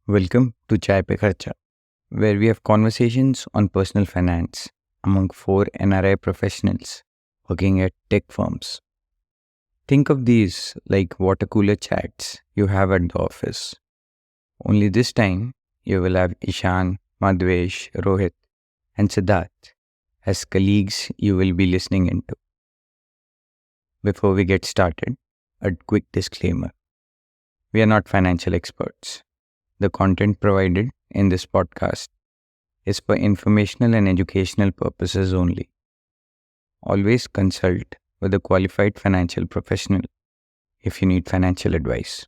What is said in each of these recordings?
Welcome to Chai Pe Kharcha, where we have conversations on personal finance among four NRI professionals working at tech firms. Think of these like water cooler chats you have at the office. Only this time, you will have Ishan, Madhvesh, Rohit, and Siddharth as colleagues you will be listening into. Before we get started, a quick disclaimer. We are not financial experts. The content provided in this podcast is for informational and educational purposes only. Always consult with a qualified financial professional if you need financial advice.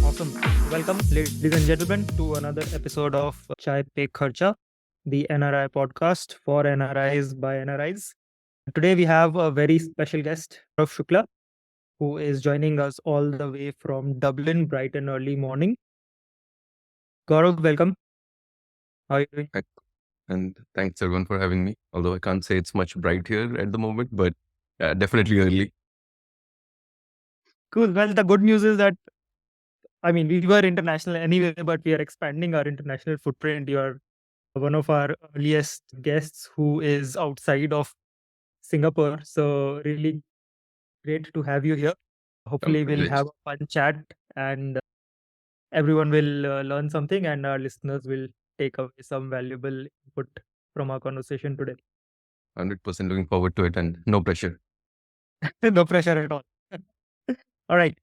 Awesome. Welcome, ladies and gentlemen, to another episode of Chai Pe Kharcha, the NRI podcast for NRIs by NRIs. Today we have a very special guest, Gaurav Shukla, who is joining us all the way from Dublin, bright and early morning. Gaurav, welcome. How are you doing? And thanks everyone for having me. Although I can't say it's much bright here at the moment, but definitely early. Cool. Well, the good news is that, we were international anyway, but we are expanding our international footprint. You are one of our earliest guests who is outside of Singapore. So, really great to have you here. Hopefully, we'll Privileged. have a fun chat and everyone will learn something, and our listeners will take away some valuable input from our conversation today. 100% looking forward to it and no pressure. No pressure at all. All right.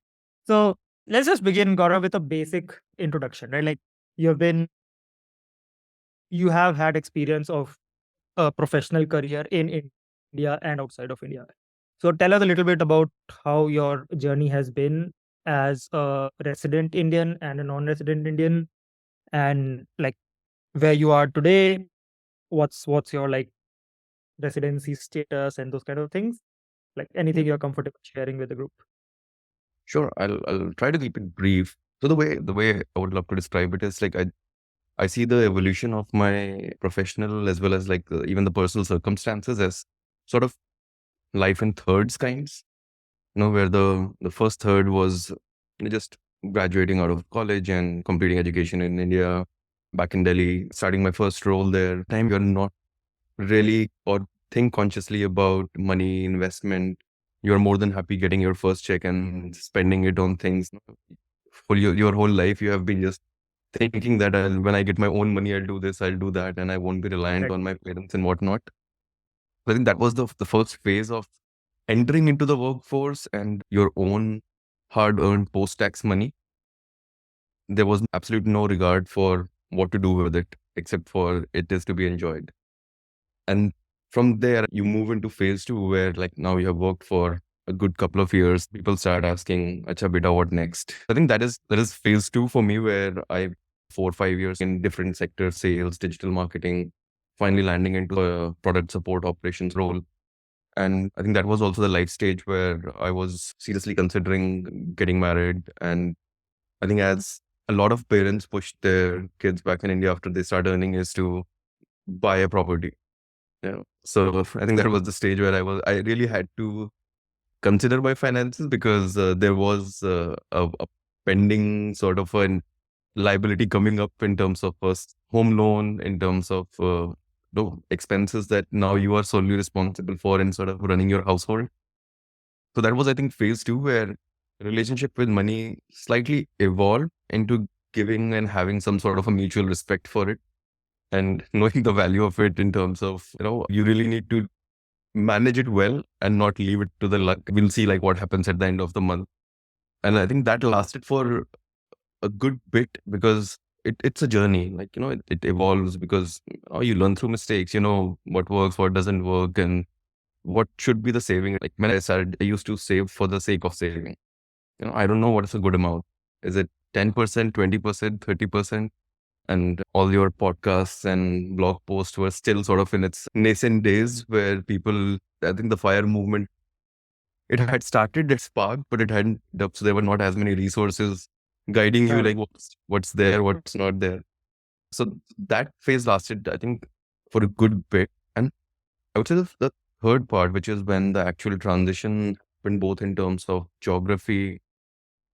So, let's just begin, Gaurav, with a basic introduction, right? Like, you have had experience of a professional career in India and outside of India. So tell us a little bit about how your journey has been as a resident Indian and a non-resident Indian, and like where you are today. What's your like residency status and those kind of things. Like anything you're comfortable sharing with the group. Sure, I'll try to keep it brief. So the way I would love to describe it is like I see the evolution of my professional as well as like even the personal circumstances as sort of life in thirds kinds. Where the first third was just graduating out of college and completing education in India, back in Delhi, starting my first role there. Time you're not really or think consciously about money investment. You're more than happy getting your first check and spending it on things. For your whole life, you have been just thinking that when I get my own money, I'll do this, I'll do that, and I won't be reliant Right. on my parents and whatnot. I think that was the first phase of entering into the workforce and your own hard earned post tax money. There was absolutely no regard for what to do with it, except for it is to be enjoyed. And from there, you move into phase two, where like now you have worked for a good couple of years. People start asking, "Acha beta, what next?" I think that is phase two for me, where I 4 or 5 years in different sectors, sales, digital marketing, finally landing into a product support operations role. And I think that was also the life stage where I was seriously considering getting married. And I think as a lot of parents push their kids back in India after they start earning is to buy a property. Yeah. So I think that was the stage where I really had to consider my finances because there was a pending sort of a liability coming up in terms of first home loan, in terms of expenses that now you are solely responsible for in sort of running your household. So that was, I think, phase two, where relationship with money slightly evolved into giving and having some sort of a mutual respect for it and knowing the value of it in terms of, you really need to manage it well and not leave it to the luck. We'll see like what happens at the end of the month. And I think that lasted for a good bit because it's a journey. Like, it evolves because you learn through mistakes, what works, what doesn't work, and what should be the saving. Like when I started, I used to save for the sake of saving. I don't know what is a good amount. Is it 10%, 20%, 30%? And all your podcasts and blog posts were still sort of in its nascent days where people, I think the fire movement, it had started, it sparked, but it hadn't up. So there were not as many resources guiding you, Right. like what's there, what's not there. So that phase lasted, I think, for a good bit. And I would say the third part, which is when the actual transition happened, both in terms of geography,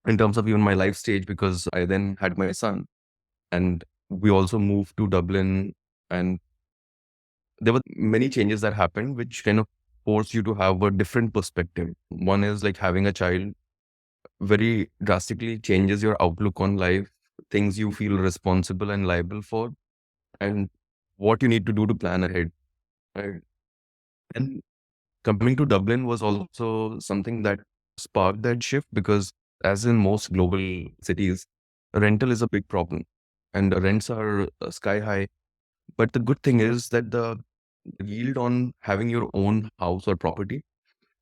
in terms of even my life stage, because I then had my son and we also moved to Dublin, and there were many changes that happened which kind of force you to have a different perspective. One is like having a child very drastically changes your outlook on life, things you feel responsible and liable for, and what you need to do to plan ahead. Right? And coming to Dublin was also something that sparked that shift because, as in most global cities, rental is a big problem and the rents are sky high. But the good thing is that the yield on having your own house or property,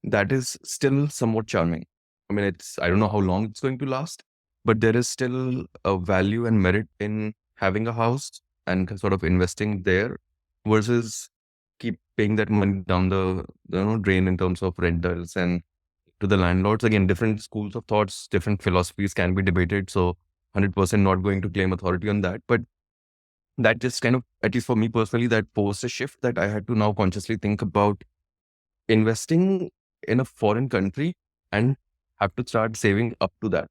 that is still somewhat charming. I mean, I don't know how long it's going to last, but there is still a value and merit in having a house and sort of investing there versus keep paying that money down the drain in terms of rentals and to the landlords. Again, different schools of thoughts, different philosophies can be debated. So 100% not going to claim authority on that. But that just kind of, at least for me personally, that posed a shift that I had to now consciously think about investing in a foreign country and have to start saving up to that.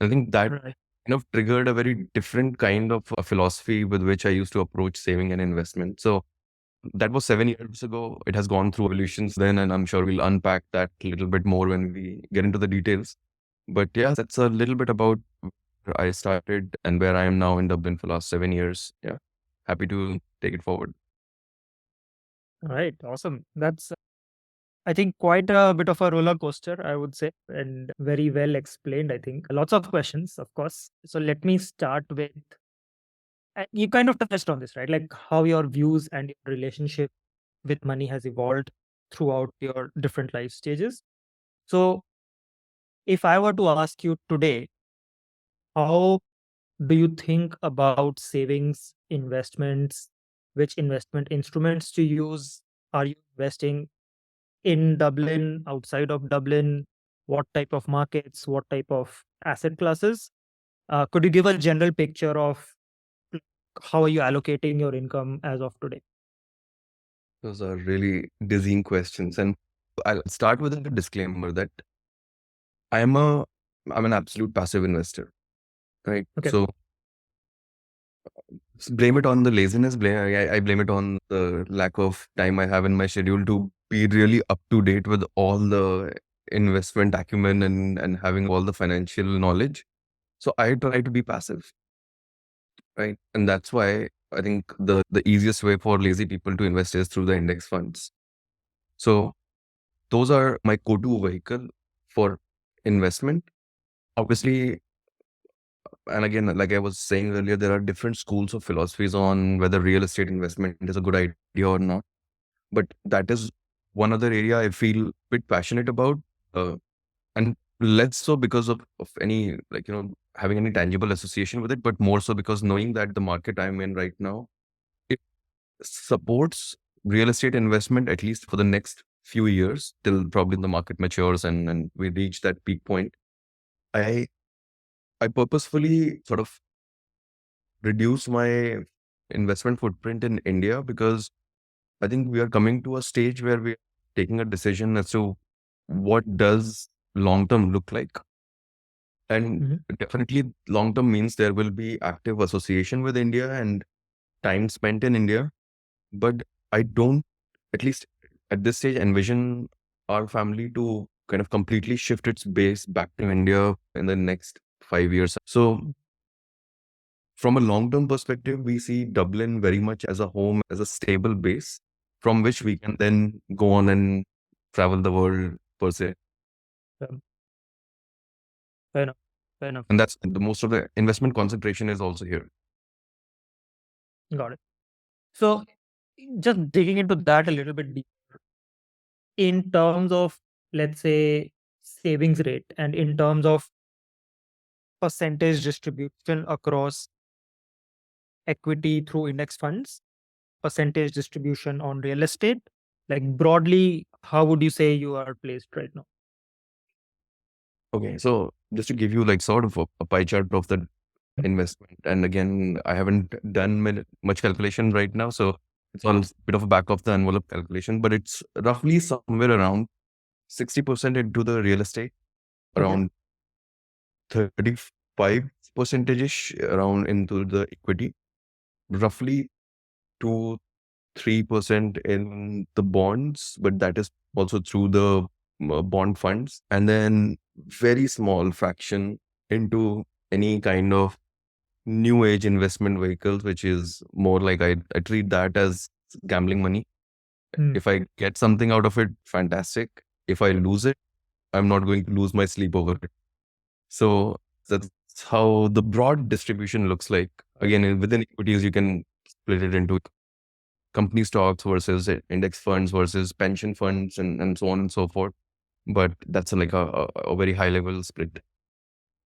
I think that Right. kind of triggered a very different kind of a philosophy with which I used to approach saving and investment. So that was 7 years ago. It has gone through evolutions then, and I'm sure we'll unpack that a little bit more when we get into the details. But yeah, that's a little bit about where I started and where I am now in Dublin for the last 7 years. Yeah, happy to take it forward. All right. Awesome. That's, I think, quite a bit of a roller coaster, I would say, and very well explained. I think lots of questions, of course. So let me start with, you kind of touched on this, right? Like how your views and your relationship with money has evolved throughout your different life stages. So if I were to ask you today, how do you think about savings, investments? Which investment instruments to use? Are you investing in Dublin, outside of Dublin? What type of markets? What type of asset classes? Could you give a general picture of how are you allocating your income as of today? Those are really dizzying questions. And I'll start with a disclaimer that I'm a I'm an absolute passive investor, right? Okay. So blame it on the laziness. I blame it on the lack of time I have in my schedule to be really up to date with all the investment acumen and having all the financial knowledge. So I try to be passive, right? And that's why I think the easiest way for lazy people to invest is through the index funds. So those are my go-to vehicle for investment. Obviously, and again, like I was saying earlier, there are different schools of philosophies on whether real estate investment is a good idea or not. But that is one other area I feel a bit passionate about. Uh, and less so because of any, like, having any tangible association with it, but more so because knowing that the market I'm in right now, it supports real estate investment, at least for the next few years, till probably the market matures and we reach that peak point. I I purposefully sort of reduce my investment footprint in India because I think we are coming to a stage where we're taking a decision as to what does long term look like. And Mhm. definitely long term means there will be active association with India and time spent in India. But I don't, at least at this stage, envision our family to kind of completely shift its base back to India in the next 5 years. So from a long term perspective, we see Dublin very much as a home, as a stable base from which we can then go on and travel the world per se. Um, Fair enough. Fair enough. And that's the most of the investment concentration is also here. Got it. So just digging into that a little bit deeper, in terms of, let's say, savings rate and in terms of percentage distribution across equity through index funds, percentage distribution on real estate, like broadly, how would you say you are placed right now? Okay. So just to give you like sort of a pie chart of the investment. And again, I haven't done much calculation right now. So It's all a bit of a back of the envelope calculation, but it's roughly somewhere around 60% into the real estate, Okay. around 35 percentage around into the equity, roughly 2 3% in the bonds, but that is also through the bond funds, and then very small fraction into any kind of new age investment vehicles, which is more like I treat that as gambling money. Hmm. If I get something out of it, fantastic. If I lose it, I'm not going to lose my sleep over it. So that's how the broad distribution looks like. Again, within equities, you can split it into company stocks versus index funds versus pension funds and so on and so forth. But that's like a very high level split.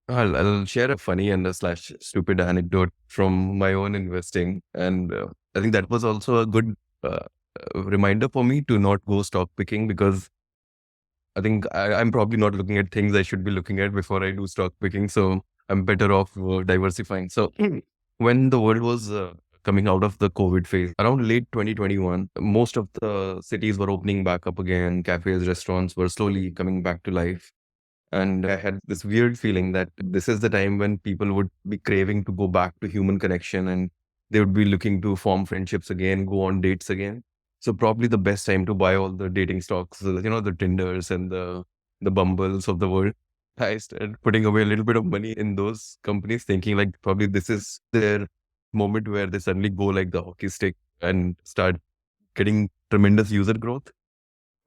I'll share a funny and a slash stupid anecdote from my own investing. And I think that was also a good reminder for me to not go stock picking, because I think I'm probably not looking at things I should be looking at before I do stock picking. So I'm better off diversifying. So when the world was coming out of the COVID phase, around late 2021, most of the cities were opening back up again. Cafes, restaurants were slowly coming back to life. And I had this weird feeling that this is the time when people would be craving to go back to human connection, and they would be looking to form friendships again, go on dates again. So probably the best time to buy all the dating stocks, the Tinders and the Bumbles of the world. I started putting away a little bit of money in those companies, thinking like probably this is their moment where they suddenly go like the hockey stick and start getting tremendous user growth.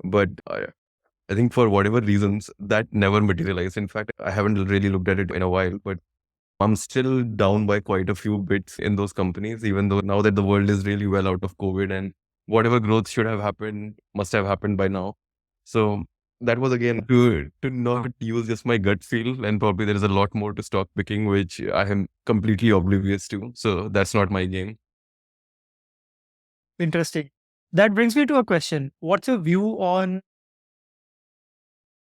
But I think for whatever reasons, that never materialized. In fact, I haven't really looked at it in a while, but I'm still down by quite a few bits in those companies, even though now that the world is really well out of COVID and whatever growth should have happened must have happened by now. So that was again to not use just my gut feel, and probably there is a lot more to stock picking which I am completely oblivious to. So that's not my game. Interesting. That brings me to a question. What's your view on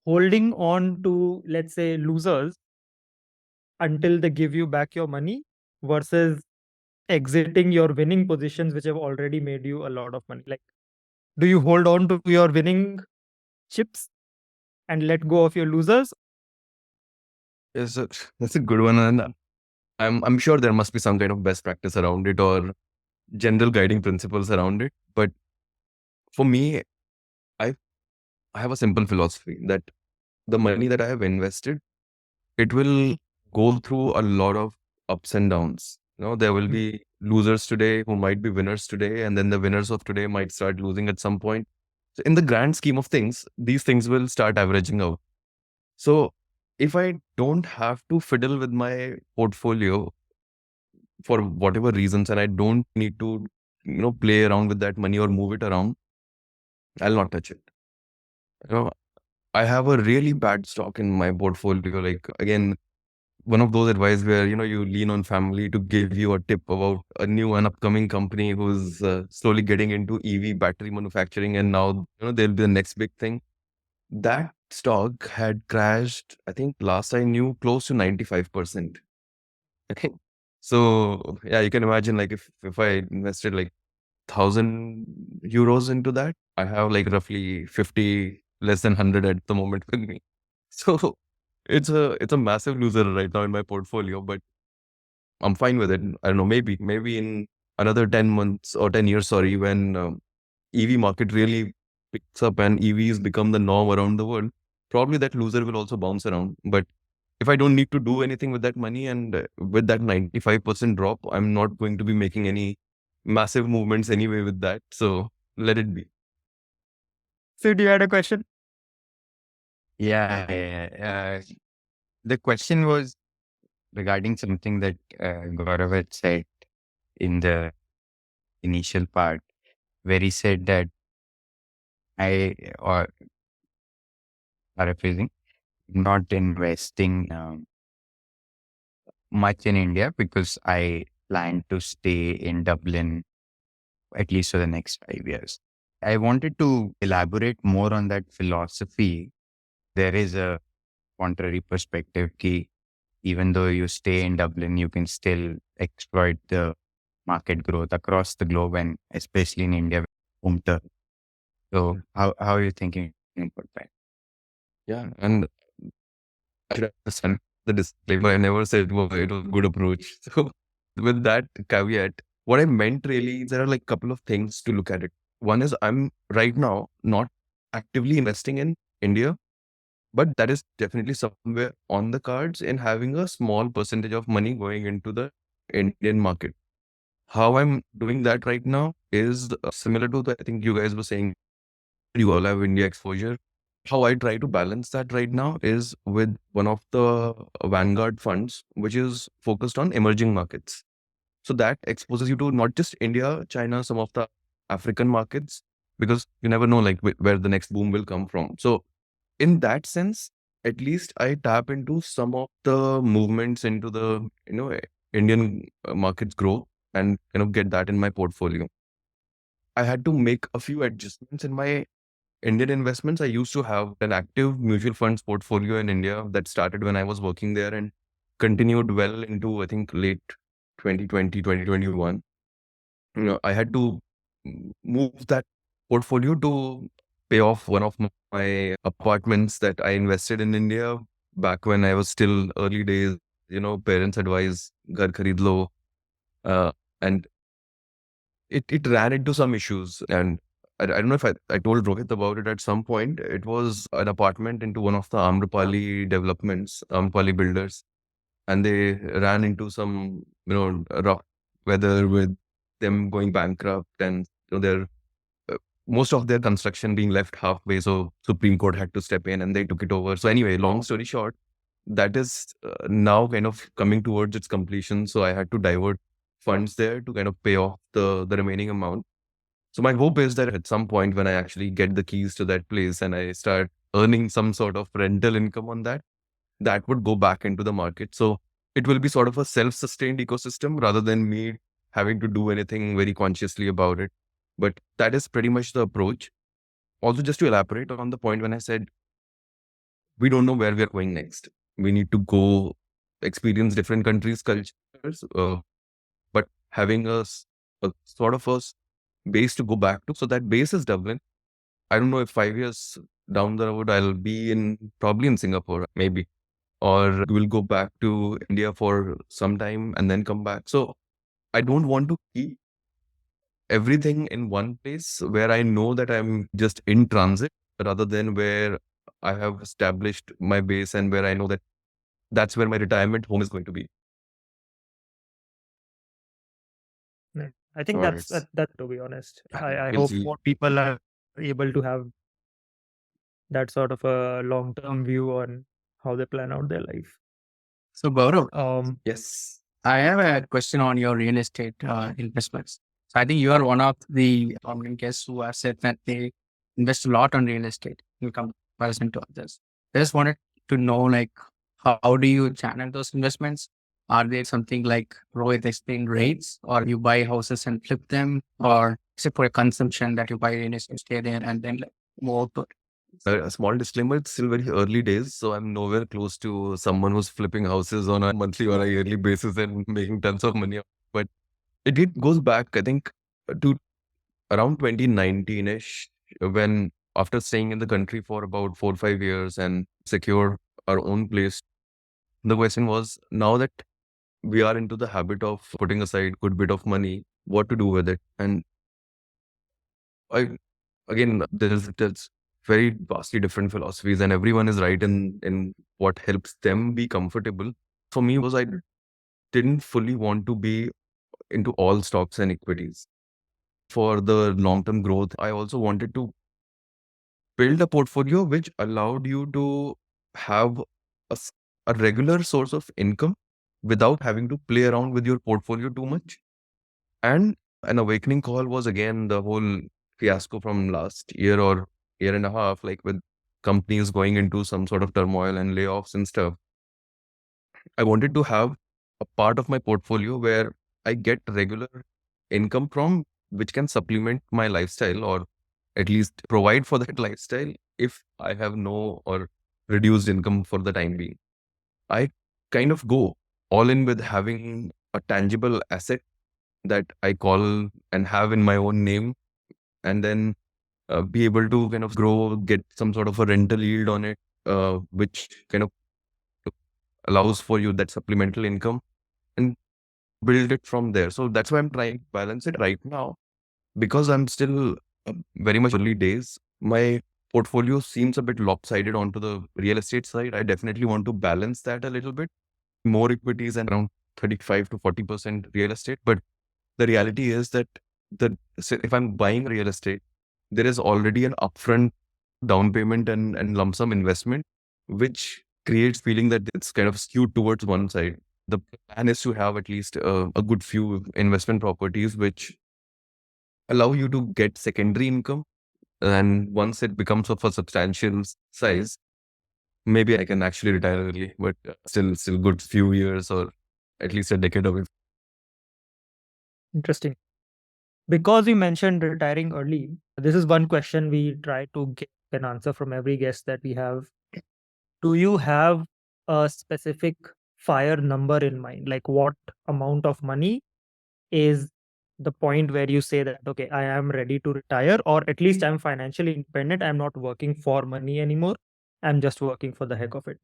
holding on to, let's say, losers until they give you back your money versus exiting your winning positions, which have already made you a lot of money? Like, do you hold on to your winning chips and let go of your losers? Yes, that's a good one, and I'm sure there must be some kind of best practice around it or general guiding principles around it. But for me, I I have a simple philosophy that the money that I have invested, it will go through a lot of ups and downs. There will Mm. be losers today who might be winners today, and then the winners of today might start losing at some point. So in the grand scheme of things, these things will start averaging out. So if I don't have to fiddle with my portfolio for whatever reasons, and I don't need to, play around with that money or move it around, I'll not touch it. You know, I have a really bad stock in my portfolio. Like again, one of those advice where you lean on family to give you a tip about a new and upcoming company who's slowly getting into EV battery manufacturing, and now they'll be the next big thing. That stock had crashed, I think last I knew, close to 95%. Okay. So yeah, you can imagine like if I invested like 1,000 euros into that, I have like roughly 50 less than 100 at the moment with me. So it's a massive loser right now in my portfolio, but I'm fine with it. I don't know, maybe in another 10 months or 10 years, sorry, when EV market really picks up and EVs become the norm around the world, probably that loser will also bounce around. But if I don't need to do anything with that money, and with that 95% drop, I'm not going to be making any massive movements anyway with that. So let it be. So, do you had a question? Yeah. The question was regarding something that Gaurav had said in the initial part, where he said that or paraphrasing, not investing much in India because I plan to stay in Dublin at least for the next 5 years. I wanted to elaborate more on that philosophy. There is a contrary perspective ki even though you stay in Dublin, you can still exploit the market growth across the globe and especially in India. Umta. So how are you thinking about that? Yeah, and I should understand the disclaimer. I never said it was a good approach. So with that caveat, what I meant really, there are like a couple of things to look at it. One is I'm right now not actively investing in India, but that is definitely somewhere on the cards in having a small percentage of money going into the Indian market. How I'm doing that right now is similar to the, I think you guys were saying, you all have India exposure. How I try to balance that right now is with one of the Vanguard funds, which is focused on emerging markets. So that exposes you to not just India, China, some of the African markets, because you never know like where the next boom will come from. So in that sense, at least I tap into some of the movements into the, Indian markets grow and kind of get that in my portfolio. I had to make a few adjustments in my Indian investments. I used to have an active mutual funds portfolio in India that started when I was working there and continued well into, I think, late 2020, 2021. I had to move that portfolio to pay off one of my apartments that I invested in India back when I was still early days. Parents advise, "Ghar kharid lo," and it ran into some issues. And I don't know if I told Rohit about it at some point. It was an apartment into one of the Amrapali developments, Amrapali builders, and they ran into some, rough weather with them going bankrupt and their most of their construction being left halfway. So Supreme Court had to step in and they took it over. So anyway, long story short, that is now kind of coming towards its completion. So I had to divert funds there to kind of pay off the remaining amount. So my hope is that at some point when I actually get the keys to that place and I start earning some sort of rental income on that, that would go back into the market. So it will be sort of a self-sustained ecosystem rather than me having to do anything very consciously about it. But that is pretty much the approach. Also, just to elaborate on the point when I said we don't know where we are going next, we need to go experience different countries' cultures, but having a sort of a base to go back to. So that base is Dublin. I don't know if 5 years down the road I'll be probably in Singapore, maybe, or we'll go back to India for some time and then come back. So I don't want to keep everything in one place where I know that I'm just in transit rather than where I have established my base and where I know that that's where my retirement home is going to be. Right. I think Or that's it's that to be honest. I we'll hope see. more people are able to have that sort of a long-term view on how they plan out their life. So, Gaurav, Yes. I have a question on your real estate investments. So, I think you are one of the prominent guests who have said that they invest a lot on real estate in comparison to others. I just wanted to know, like, how do you channel those investments? Are they something like Rohit explained rates, or you buy houses and flip them, or except for a consumption that you buy real estate, stay there, and then like, move to A small disclaimer, it's still very early days, so I'm nowhere close to someone who's flipping houses on a monthly or a yearly basis and making tons of money. But it goes back, I think, to around 2019-ish, when after staying in the country for about 4 or 5 years and secure our own place, the question was, now that we are into the habit of putting aside good bit of money, what to do with it? And I again, there's very vastly different philosophies, and everyone is right in what helps them be comfortable. For me, was I didn't fully want to be into all stocks and equities. For the long term growth, I also wanted to build a portfolio which allowed you to have a, s- a regular source of income without having to play around with your portfolio too much. And an awakening call was again the whole fiasco from last year or year and a half, like with companies going into some sort of turmoil and layoffs and stuff. I wanted to have a part of my portfolio where I get regular income from, which can supplement my lifestyle or at least provide for that lifestyle if I have no or reduced income for the time being. I kind of go all in with having a tangible asset that I call and have in my own name, and then be able to kind of grow, get some sort of a rental yield on it, which kind of allows for you that supplemental income and build it from there. So that's why I'm trying to balance it right now, because I'm still very much early days. My portfolio seems a bit lopsided onto the real estate side. I definitely want to balance that a little bit. More equities and around 35 to 40% real estate. But the reality is that if I'm buying real estate, there is already an upfront down payment and lump sum investment, which creates feeling that it's kind of skewed towards one side. The plan is to have at least a good few investment properties which allow you to get secondary income. And once it becomes of a substantial size, maybe I can actually retire early, but still good few years or at least a decade away. Interesting. Because you mentioned retiring early, this is one question we try to get an answer from every guest that we have. Do you have a specific fire number in mind? Like, what amount of money is the point where you say that, okay, I am ready to retire, or at least I'm financially independent. I'm not working for money anymore. I'm just working for the heck of it.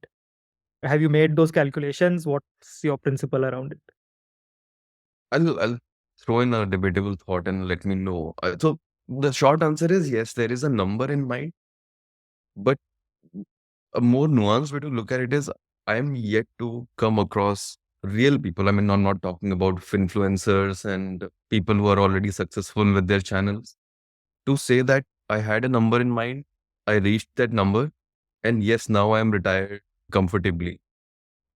Have you made those calculations? What's your principle around it? I'll throw in a debatable thought and let me know. So the short answer is yes, there is a number in mind, but a more nuanced way to look at it is I am yet to come across real people. I mean, I'm not talking about influencers and people who are already successful with their channels. To say that I had a number in mind, I reached that number, and yes, now I am retired comfortably,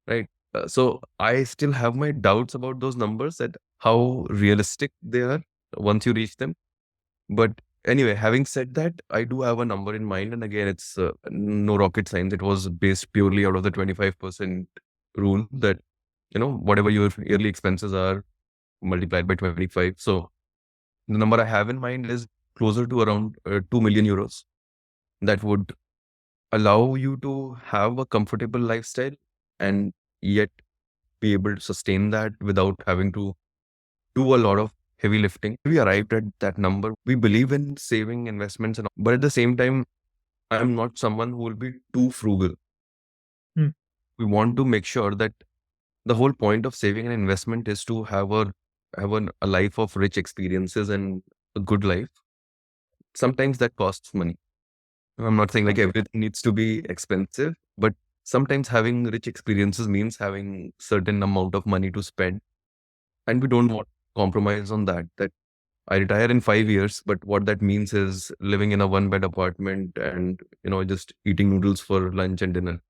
right? So I still have my doubts about those numbers, that how realistic they are once you reach them. But anyway, having said that, I do have a number in mind. And again, it's no rocket science. It was based purely out of the 25% rule that, whatever your yearly expenses are multiplied by 25. So the number I have in mind is closer to around 2 million euros. That would allow you to have a comfortable lifestyle and yet be able to sustain that without having to do a lot of heavy lifting. We arrived at that number. We believe in saving investments, but at the same time, I'm not someone who will be too frugal. Hmm. We want to make sure that the whole point of saving an investment is to have a life of rich experiences and a good life. Sometimes that costs money. I'm not saying like everything needs to be expensive, but sometimes having rich experiences means having certain amount of money to spend. And we don't want to compromise on that. That I retire in 5 years, but what that means is living in a one-bed apartment and, just eating noodles for lunch and dinner.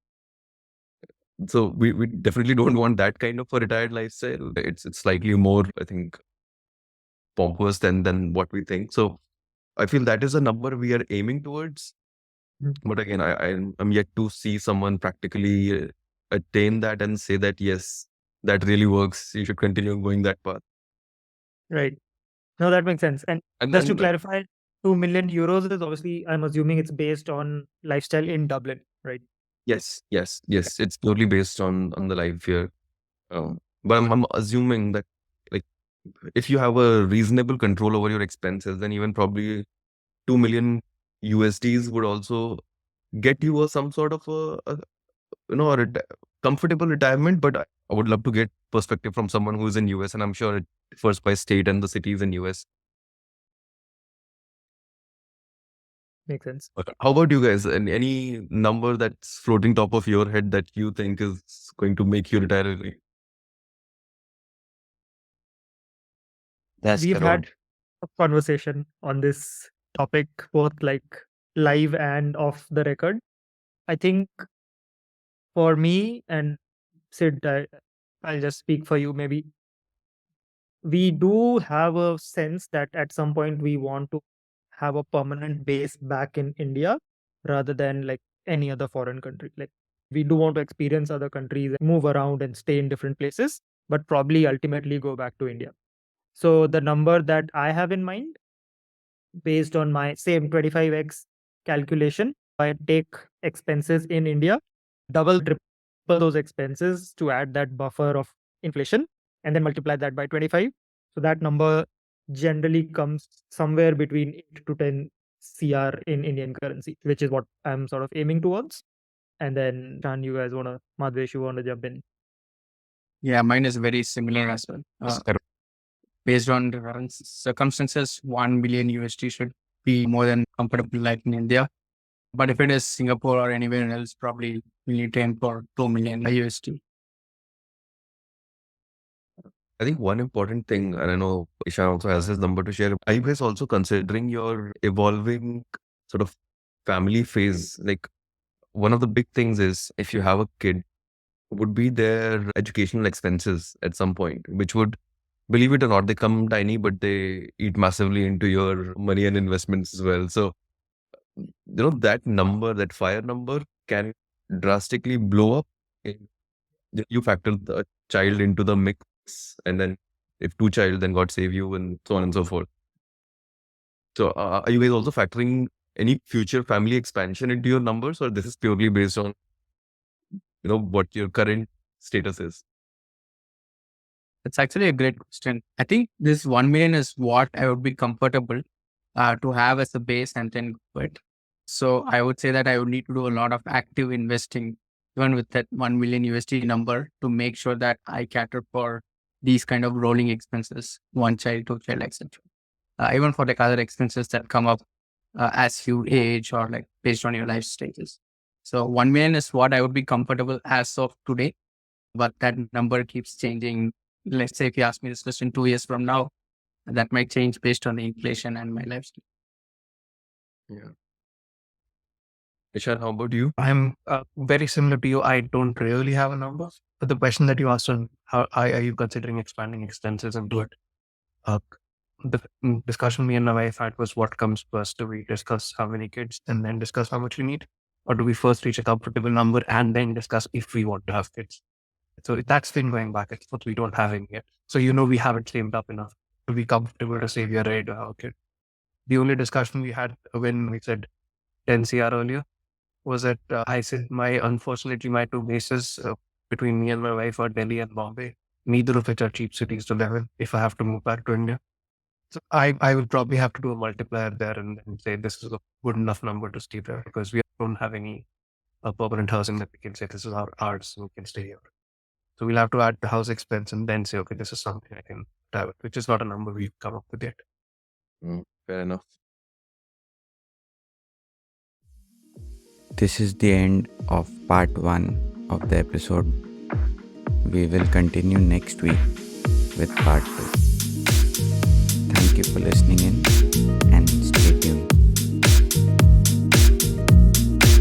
So we definitely don't want that kind of a retired lifestyle. It's slightly more, I think, pompous than what we think. So I feel that is a number we are aiming towards. Mhm. But again, I'm yet to see someone practically attain that and say that, yes, that really works. You should continue going that path. Right. No, that makes sense. And And just to then, clarify, 2 million euros is obviously, I'm assuming it's based on lifestyle in Dublin, right? yes, it's purely based on the life here. But I'm assuming that, like, if you have a reasonable control over your expenses, then even probably 2 million USDs would also get you some sort of comfortable retirement. But I would love to get perspective from someone who is in US, and I'm sure it differs by state and the cities in US. Makes sense. But how about you guys? And any number that's floating top of your head that you think is going to make you retire early? That's We've around. had a conversation on this topic, both like live and off the record. I think for me and Sid, I'll just speak for you. Maybe we do have a sense that at some point we want to have a permanent base back in India rather than like any other foreign country. Like, we do want to experience other countries, move around and stay in different places, but probably ultimately go back to India. So the number that I have in mind, based on my same 25x calculation, I take expenses in India, double, triple those expenses to add that buffer of inflation, and then multiply that by 25. So that number generally comes somewhere between 8 to 10 CR in Indian currency, which is what I'm sort of aiming towards. And then, Shan, Madhvesh, you want to jump in? Yeah, mine is very similar as well. Based on the current circumstances, 1 million USD should be more than comfortable like in India. But if it is Singapore or anywhere else, probably we need to aim for 2 million USD. I think one important thing, and I know Ishan also has his number to share. Are you guys also considering your evolving sort of family phase? Like, one of the big things is if you have a kid, would be their educational expenses at some point, which would, believe it or not, they come tiny, but they eat massively into your money and investments as well. So, that number, that fire number can drastically blow up. You factor the child into the mix, and then if two child, then God save you, and so on and so forth. So, are you guys also factoring any future family expansion into your numbers, or this is purely based on what your current status is? It's actually a great question. I think this 1 million is what I would be comfortable to have as a base and then go it. So I would say that I would need to do a lot of active investing, even with that 1 million USD number, to make sure that I cater for these kind of rolling expenses, one child, two child, etc. Even for like other expenses that come up as you age or like based on your life stages. So 1 million is what I would be comfortable as of today, but that number keeps changing. Let's say if you ask me this question 2 years from now, that might change based on the inflation and my lifestyle. Yeah. Ishan, how about you? I'm very similar to you. I don't really have a number. But the question that you asked on how are you considering expanding expenses into it? The discussion me and my wife had was what comes first. Do we discuss how many kids and then discuss how much we need? Or do we first reach a comfortable number and then discuss if we want to have kids? So that's been going back and forth. We don't have it yet. So we haven't saved up enough to be comfortable to say we are ready to have a kid. The only discussion we had when we said 10 CR earlier was that I said unfortunately my two bases between me and my wife are Delhi and Bombay, neither of which are cheap cities to live in if I have to move back to India. So I will probably have to do a multiplier there and say this is a good enough number to stay there because we don't have any permanent housing that we can say this is ours and we can stay here. So we'll have to add the house expense and then say, okay, this is something I can have it, which is not a number we've come up with yet. Fair enough. This is the end of part 1 of the episode. We will continue next week with part 2. Thank you for listening in.